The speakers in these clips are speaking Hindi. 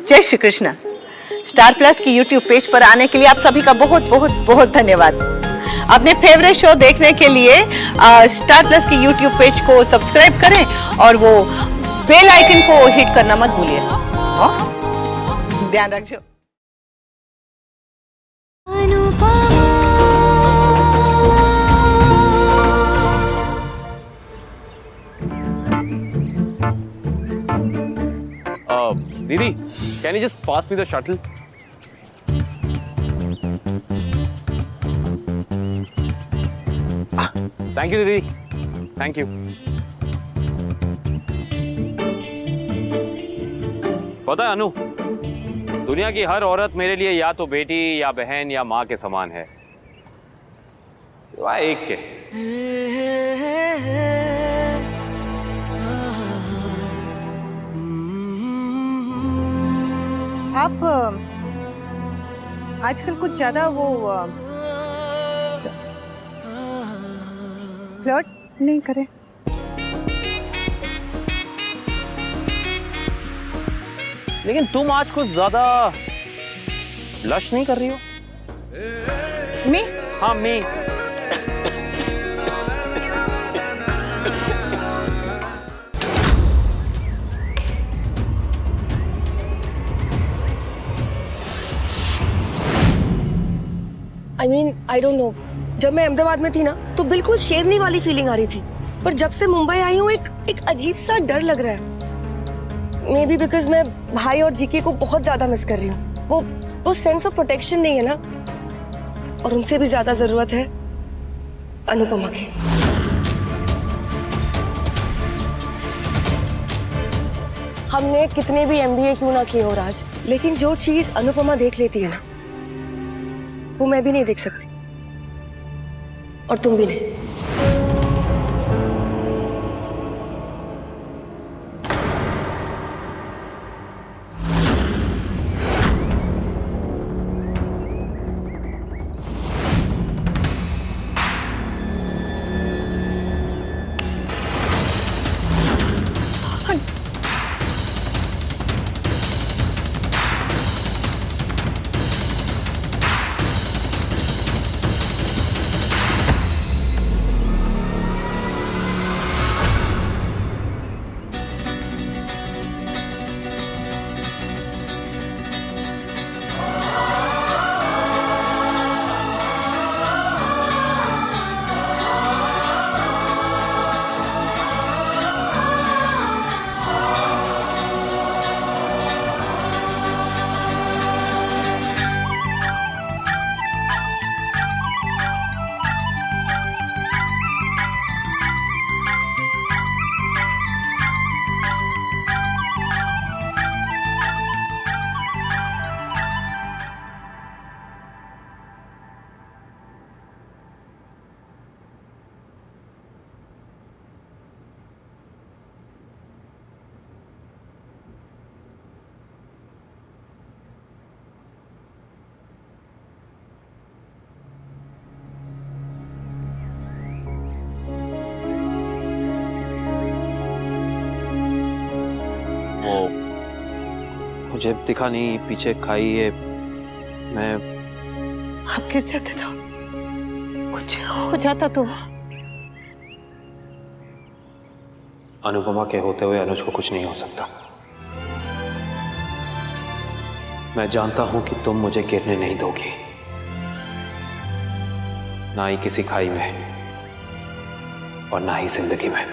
जय श्री कृष्ण। स्टार प्लस की यूट्यूब पेज पर आने के लिए आप सभी का बहुत बहुत बहुत धन्यवाद। अपने फेवरेट शो देखने के लिए स्टार प्लस की यूट्यूब पेज को सब्सक्राइब करें और वो बेल आइकन को हिट करना मत भूलिए। ध्यान रखिए। Didi, can you just pass me the shuttle? Thank you, Didi. Thank you. पता है अनु, दुनिया की हर औरत मेरे लिए या तो बेटी या बहन या माँ के समान है, सिवाय एक के। आप आजकल कुछ ज्यादा वो फ्लर्ट नहीं करे। लेकिन तुम आज कुछ ज्यादा ब्लश नहीं कर रही हो। मी? हाँ मी। I mean, I don't know. जब मैं अहमदाबाद में थी ना तो बिल्कुल शेरनी वाली फीलिंग आ रही थी, पर जब से मुंबई आई हूँ एक अजीब सा डर लग रहा है। मे बी बिकॉज मैं भाई और जीके को बहुत ज्यादा मिस कर रही हूँ। वो सेंस ऑफ प्रोटेक्शन नहीं है ना, और उनसे भी ज्यादा जरूरत है अनुपमा की। हमने कितने भी MBA क्यों ना किए हो राज, लेकिन जो चीज अनुपमा देख लेती है ना, वो मैं भी नहीं देख सकती, और तुम भी नहीं। मुझे दिखा नहीं, पीछे खाई है। मैं आप गिर जाते तो कुछ हो जाता तो। अनुपमा के होते हुए अनुज को कुछ नहीं हो सकता। मैं जानता हूं कि तुम मुझे गिरने नहीं दोगी, ना ही किसी खाई में और ना ही जिंदगी में।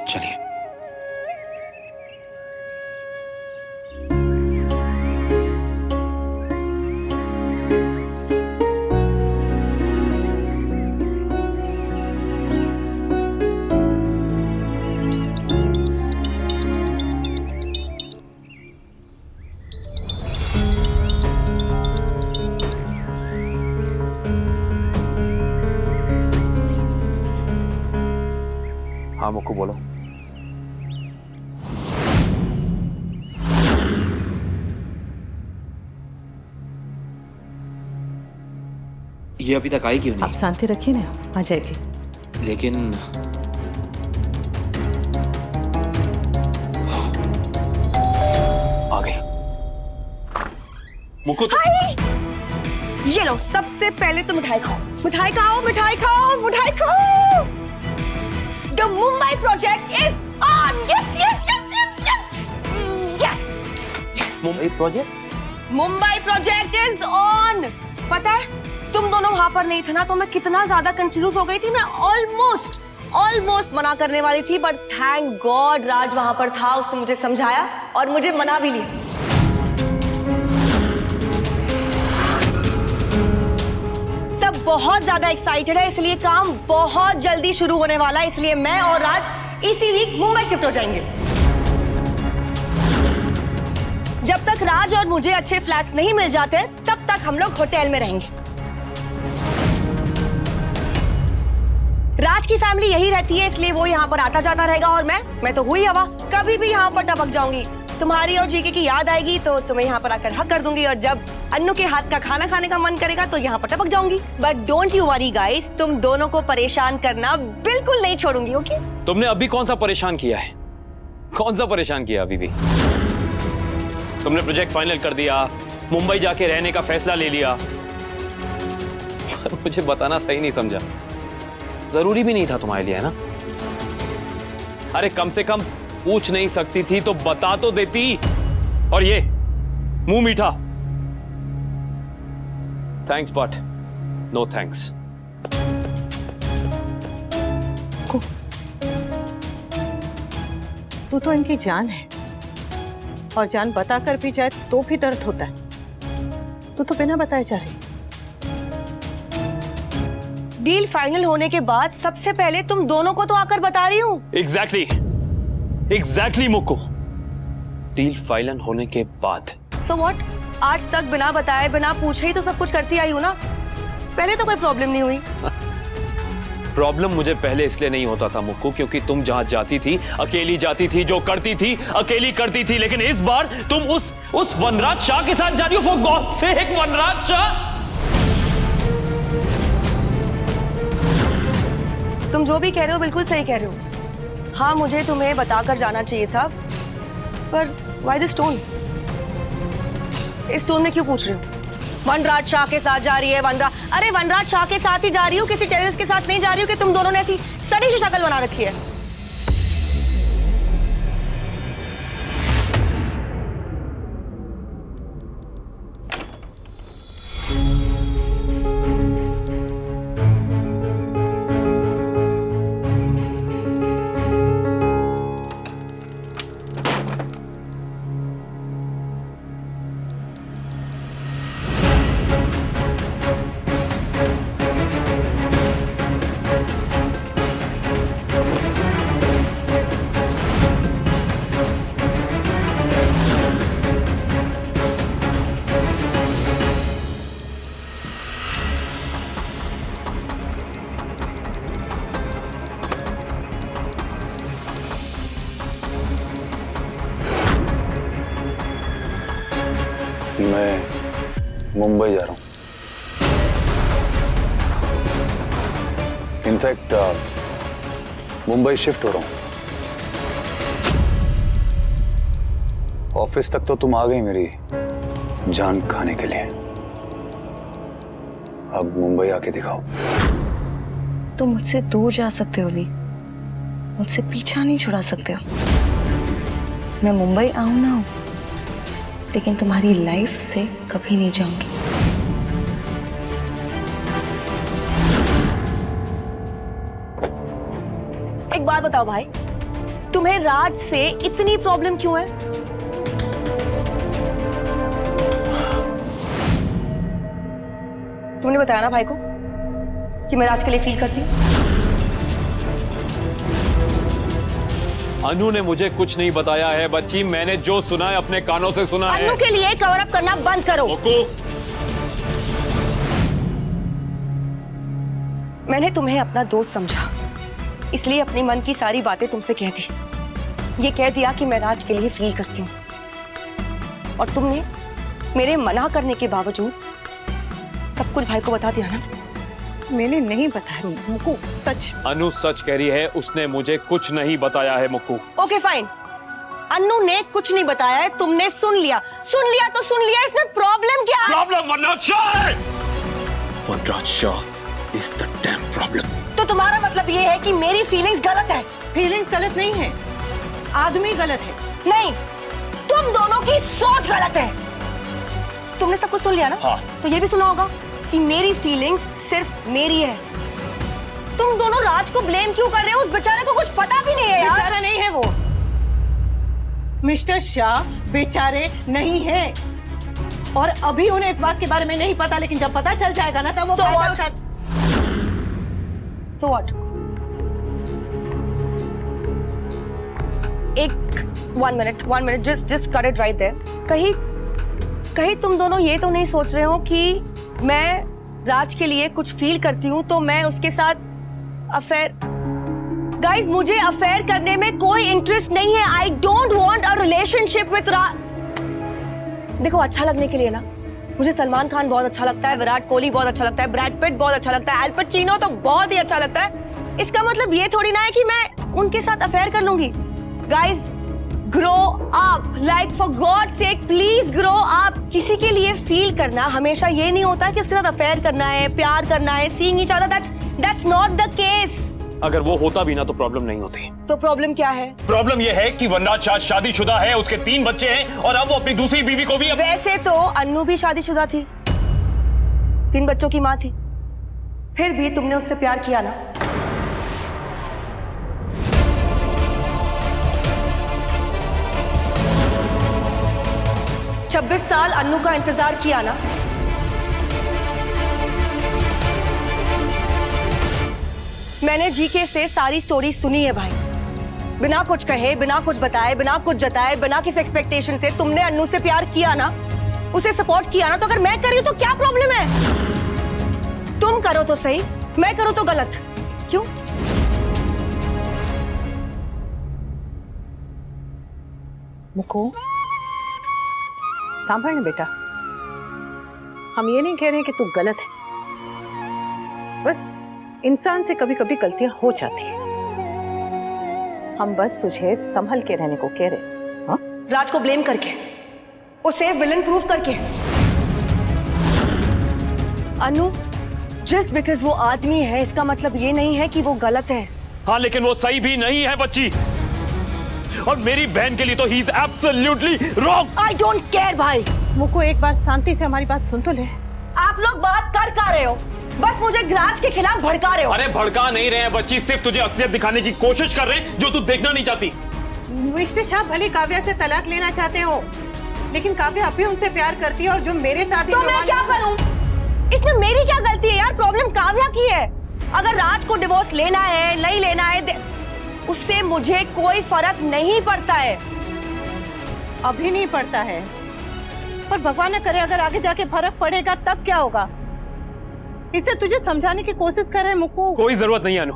चलिए। ये अभी तक आई क्यों आप नहीं? शांति रखिए ना, आ जाएगी। लेकिन आ गई। मुक्को तो ये लो, सबसे पहले तो मिठाई खाओ, मिठाई खाओ, मिठाई खाओ, मिठाई खाओ। The Mumbai project is on. Yes, yes, yes, yes, yes. Yes. Mumbai project? Mumbai project is on. पता है तुम दोनों वहां पर नहीं थे ना, तो मैं कितना ज्यादा कंफ्यूज हो गई थी। मैं ऑलमोस्ट मना करने वाली थी, बट थैंक गॉड राज वहां पर था, उसने मुझे समझाया और मुझे मना भी लिया। सब बहुत ज्यादा एक्साइटेड है, इसलिए काम बहुत जल्दी शुरू होने वाला है, इसलिए मैं और राज इसी वीक मुंबई शिफ्ट हो जाएंगे। जब तक राज और मुझे अच्छे फ्लैट्स नहीं मिल जाते तब तक हम लोग होटल में रहेंगे। राज की फैमिली यही रहती है, इसलिए वो यहाँ पर आता जाता रहेगा, और मैं तो हुई हवा, कभी भी यहाँ पर टपक जाऊंगी। तुम्हारी और जीके की याद आएगी तो तुम्हें यहाँ पर आकर हक कर दूंगी, और जब अन्नू के हाथ का खाना खाने का मन करेगा तो यहाँ पर टपक जाऊंगी। But don't you worry guys, तुम दोनों को परेशान करना बिल्कुल नहीं छोड़ूंगी, ओके? तुमने अभी कौन सा परेशान किया है? कौन सा परेशान किया अभी भी? तुमने प्रोजेक्ट फाइनल कर दिया, मुंबई जाके रहने का फैसला ले लिया, पर मुझे बताना सही नहीं समझा। जरूरी भी नहीं था तुम्हारे लिए, है ना? अरे कम से कम पूछ नहीं सकती थी तो बता तो देती। और ये मुंह मीठा। Thanks but no thanks. तू तो इनकी जान है, और जान बताकर भी जाए तो भी दर्द होता है। तू तो बिना बताए जा रही। डील फाइनल होने के बाद सबसे पहले तुम दोनों को तो आकर बता रही हूँ। एग्जैक्टली मुक्को, डील फाइनल होने के बाद। So what? आज तक बिना बताए बिना पूछे ही तो सब कुछ करती आई हूँ ना, पहले तो कोई प्रॉब्लम नहीं हुई। प्रॉब्लम मुझे पहले इसलिए नहीं होता था मुक्को, क्योंकि तुम जहां जाती थी अकेली जाती थी, जो करती थी अकेली करती थी। लेकिन इस बार तुम उस वनराज शाह के साथ जा रही हो। फॉर गॉड सेक, वनराज शाह! तुम जो भी कह रहे हो बिल्कुल सही कह रहे हो। हाँ, मुझे तुम्हें बताकर जाना चाहिए था, पर व्हाई दिस टोन? इस टोन में क्यों पूछ रहे हो? वनराज शाह के साथ जा रही है, अरे वनराज शाह के साथ ही जा रही हूँ, किसी टेररिस्ट के साथ नहीं जा रही हूँ कि तुम दोनों ने ऐसी सड़ी सी शक्ल बना रखी है। मैं मुंबई जा रहा हूँ। इनफैक्ट मुंबई शिफ्ट हो रहा हूँ। ऑफिस तक तो तुम आ गई मेरी जान खाने के लिए, अब मुंबई आके दिखाओ। तुम मुझसे दूर जा सकते हो भी, मुझसे पीछा नहीं छुड़ा सकते हो। मैं मुंबई आऊं ना आऊं, लेकिन तुम्हारी लाइफ से कभी नहीं जाऊंगी। एक बात बताओ भाई, तुम्हें राज से इतनी प्रॉब्लम क्यों है? तुमने बताया ना भाई को कि मैं राज के लिए फील करती हूँ। अनु ने मुझे कुछ नहीं बताया है बच्ची, मैंने जो सुना है अपने कानों से सुना है। अनु के लिए कवर अप करना बंद करो। मैंने तुम्हें अपना दोस्त समझा, इसलिए अपने मन की सारी बातें तुमसे कह दी। ये कह दिया कि मैं राज के लिए फील करती हूँ, और तुमने मेरे मना करने के बावजूद सब कुछ भाई को बता दिया ना। मैंने नहीं बताया मुक्कू, सच। अनु सच कह रही है, उसने मुझे कुछ नहीं बताया है मुक्कू। ओके फाइन, अन्नू ने कुछ नहीं बताया है, तुमने सुन लिया तो सुन लिया, इसमें प्रॉब्लम क्या है? प्रॉब्लम वनराज शाह है। Vanraj Shah is the damn problem. तो तुम्हारा मतलब ये है कि मेरी फीलिंग्स गलत है? फीलिंग्स गलत नहीं है, आदमी गलत है। नहीं, तुम दोनों की सोच गलत है। तुमने सब कुछ सुन लिया ना? हाँ। तो ये भी सुना होगा कि मेरी फीलिंग्स सिर्फ मेरी है। तुम दोनों राज को ब्लेम क्यों कर रहे हो? उस बेचारे को कुछ पता भी नहीं है यार। बेचारा नहीं है वो, मिस्टर शाह बेचारे नहीं है। और अभी उन्हें इस बात के बारे में नहीं पता, लेकिन जब पता चल जाएगा ना तब वो फायदा उठा। So what? one minute, just cut it right there. कहीं तुम दोनों ये तो नहीं सोच रहे हो कि मैं राज के लिए कुछ फील करती हूँ तो मैं उसके साथ अफेयर। गाइस, मुझे अफेयर करने में कोई इंटरेस्ट नहीं है। I don't want a relationship with Raj. देखो, अच्छा लगने के लिए ना, मुझे सलमान खान बहुत अच्छा लगता है, विराट कोहली बहुत अच्छा लगता है, ब्रैड पिट बहुत अच्छा लगता है, अल पचिनो तो बहुत ही अच्छा लगता है। इसका मतलब ये थोड़ी ना है कि मैं उनके साथ अफेयर कर लूंगी। Guys, grow up, like for God sake please grow up. किसी के लिए फील करना हमेशा ये नहीं होता कि उसके साथ अफेयर करना है, प्यार करना है, seeing each other, that's not the case. अगर वो होता भी ना तो प्रॉब्लम नहीं होती। तो प्रॉब्लम क्या है? प्रॉब्लम ये है कि वनराज शाह शादीशुदा है, उसके 3 बच्चे हैं और अब वो अपनी दूसरी बीवी को भी वैसे तो अन्नू भी शादीशुदा थी, 3 बच्चों की माँ थी, फिर भी तुमने उससे प्यार किया ना? छब्बीस साल अन्नू का इंतजार किया ना? मैंने जीके से सारी स्टोरी सुनी है भाई, बिना कुछ कहे, बिना कुछ बताए, बिना कुछ जताए, बिना किसी एक्सपेक्टेशन से तुमने अन्नू से प्यार किया ना, उसे सपोर्ट किया ना। तो अगर मैं कर रही हूं तो क्या प्रॉब्लम है? तुम करो तो सही, मैं करूं तो गलत क्यों? मुक्कू, सांभल ने बेटा, हम ये नहीं कह रहे कि तू गलत है, बस इंसान से कभी कभी गलतियां हो जाती है। हम बस तुझे संभल के रहने को कह रहे। हाँ? राज को ब्लेम करके, उसे विलन प्रूफ करके। अनु, जस्ट बिकॉज वो आदमी है इसका मतलब ये नहीं है कि वो गलत है। हाँ, लेकिन वो सही भी नहीं है बच्ची, और मेरी बहन के लिए तो he is absolutely wrong. I don't care भाई। मुक्कू, एक बार शांति से हमारी बात सुन तो ले। आप लोग बात कर रहे हो, बस मुझे राज के खिलाफ भड़का रहे हो। अरे भड़का नहीं रहे हैं बच्ची, सिर्फ तुझे असलियत दिखाने की कोशिश कर रहे हैं जो तू देखना नहीं चाहती। मिस्टर शाह भले काव्या से तलाक लेना चाहते हो, लेकिन काव्या अभी उनसे प्यार करती है, और जो मेरे साथ ही तो मैं क्या करूं? इसमें मेरी क्या गलती है यार? प्रॉब्लम काव्या की है। अगर राज को डिवोर्स लेना है, नहीं लेना है, उससे मुझे कोई फर्क नहीं पड़ता है। अभी नहीं पड़ता है, पर भगवान न करे अगर आगे जाके फर्क पड़ेगा तब क्या होगा? इसे तुझे समझाने की कोशिश कर रहे हैं मुक्कू। कोई जरूरत नहीं है अनु,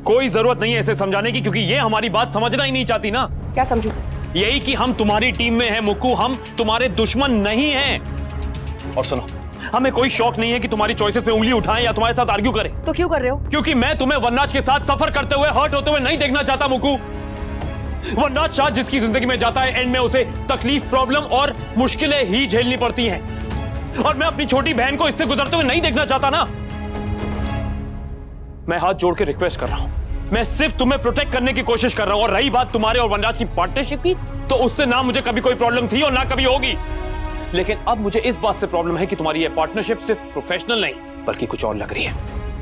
कोई जरूरत नहीं है इसे समझाने की, क्योंकि ये हमारी बात समझना ही नहीं चाहती ना। क्या समझूं? यही कि हम तुम्हारी टीम में हैं मुक्कू, हम तुम्हारे दुश्मन नहीं हैं। और सुनो, हमें कोई शौक नहीं है कि तुम्हारी चॉइसेस पे उंगली उठाएं या तुम्हारे साथ आर्ग्यू करें। तो क्यों कर रहे हो? क्योंकि मैं तुम्हें वनराज के साथ सफर करते हुए, हर्ट होते हुए नहीं देखना चाहता मुक्कू। वनराज शाह जिसकी जिंदगी में जाता है, एंड में उसे तकलीफ, प्रॉब्लम और मुश्किलें ही झेलनी पड़ती हैं, और मैं अपनी छोटी बहन को इससे गुजरते हुए नहीं देखना चाहता ना। मैं हाथ जोड़ के रिक्वेस्ट कर रहा हूं, मैं सिर्फ तुम्हें प्रोटेक्ट करने की कोशिश कर रहा हूं। और रही बात तुम्हारे और वनराज की पार्टनरशिप की, तो उससे ना मुझे कभी कोई प्रॉब्लम थी और ना कभी होगी। लेकिन अब मुझे इस बात से प्रॉब्लम है कि तुम्हारी ये पार्टनरशिप सिर्फ प्रोफेशनल नहीं बल्कि कुछ और लग रही है।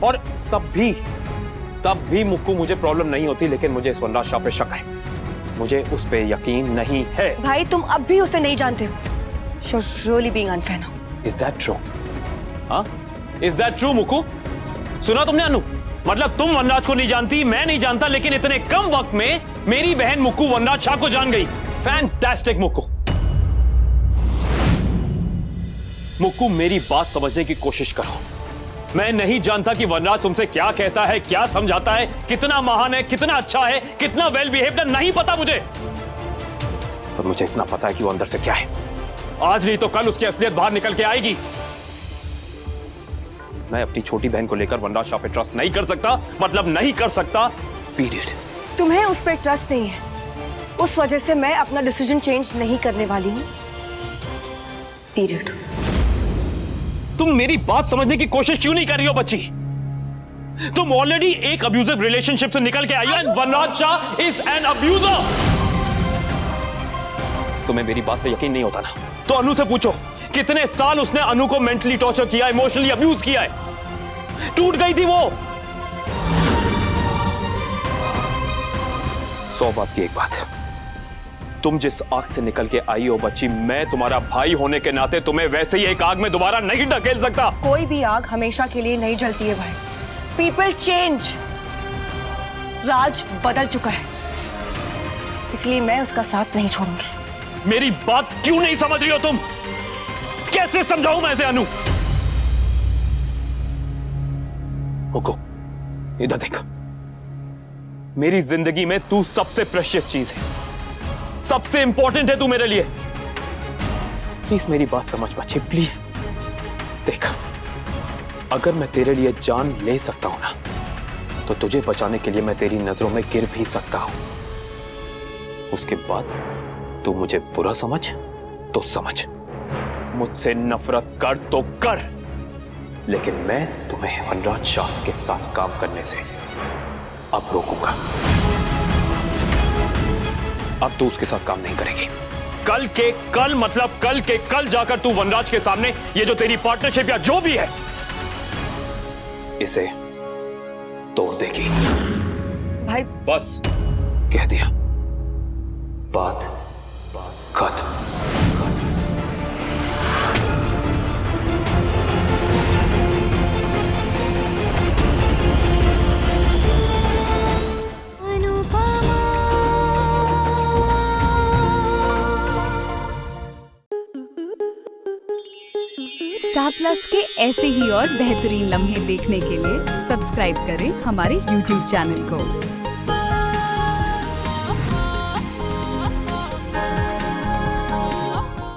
और तब भी मुक्कू मुझे प्रॉब्लम नहीं होती, लेकिन मुझे इस वनराज शाह पे शक है, मुझे उस पे यकीन नहीं है। भाई, तुम अब भी उसे नहीं जानते हो। You're really being unfair now. Is that true? हाँ? Is that true Mukku? सुना तुमने अनु? मतलब तुम वनराज को नहीं जानती, मैं नहीं जानता, लेकिन इतने कम वक्त में मेरी बहन मुक्कू वनराज शाह को जान गई। फैंटास्टिक मुक्कू। मुक्कू, मेरी बात समझने की कोशिश करो। मैं नहीं जानता कि वनराज तुमसे क्या कहता है, क्या समझाता है, कितना महान है, कितना अच्छा है, कितना वेल बिहेव्ड है, नहीं पता मुझे। पर मुझे इतना पता है कि वो अंदर से क्या है। आज नहीं तो कल उसकी असलियत बाहर निकल के आएगी। मैं अपनी छोटी बहन को लेकर वनराज शाह पे ट्रस्ट नहीं कर सकता, मतलब नहीं कर सकता, पीरियड। तुम्हें उस पर ट्रस्ट नहीं है, उस वजह से मैं अपना डिसीजन चेंज नहीं करने वाली हूँ, पीरियड। तुम मेरी बात समझने की कोशिश क्यों नहीं कर रही हो बच्ची? तुम ऑलरेडी एक अब्यूजिव रिलेशनशिप से निकल के आई हो, and Vanraj Shah is an abuser. तुम्हें मेरी बात पे यकीन नहीं होता ना, तो अनु से पूछो कितने साल उसने अनु को मेंटली टॉर्चर किया, इमोशनली अब्यूज किया है। टूट गई थी वो। 100 बात की एक बात है, तुम जिस आग से निकल के आई हो बच्ची, मैं तुम्हारा भाई होने के नाते तुम्हें वैसे ही एक आग में दोबारा नहीं ढकेल सकता। कोई भी आग हमेशा के लिए नहीं जलती है भाई। People change. राज बदल चुका है, इसलिए मैं उसका साथ नहीं छोड़ूंगी। मेरी बात क्यों नहीं समझ रही हो तुम? कैसे समझाऊं मैं इसे अनु? ओको, इधर देख। मेरी जिंदगी में तू सबसे प्रेशियस चीज है, सबसे इंपॉर्टेंट है तू मेरे लिए। प्लीज मेरी बात समझ बच्चे, प्लीज। देख, अगर मैं तेरे लिए जान ले सकता हूं ना, तो तुझे बचाने के लिए मैं तेरी नजरों में गिर भी सकता हूं। उसके बाद तू मुझे बुरा समझ तो समझ, मुझसे नफरत कर तो कर, लेकिन मैं तुम्हें वनराज शाह के साथ काम करने से अब रोकूंगा। अब तू उसके साथ काम नहीं करेगी। कल के कल, मतलब कल के कल जाकर तू वनराज के सामने ये जो तेरी पार्टनरशिप या जो भी है, इसे तोड़ देगी। भाई बस कह दिया, बात खत्म। स्टार प्लस के ऐसे ही और बेहतरीन लम्हे देखने के लिए सब्सक्राइब करें हमारे YouTube चैनल को।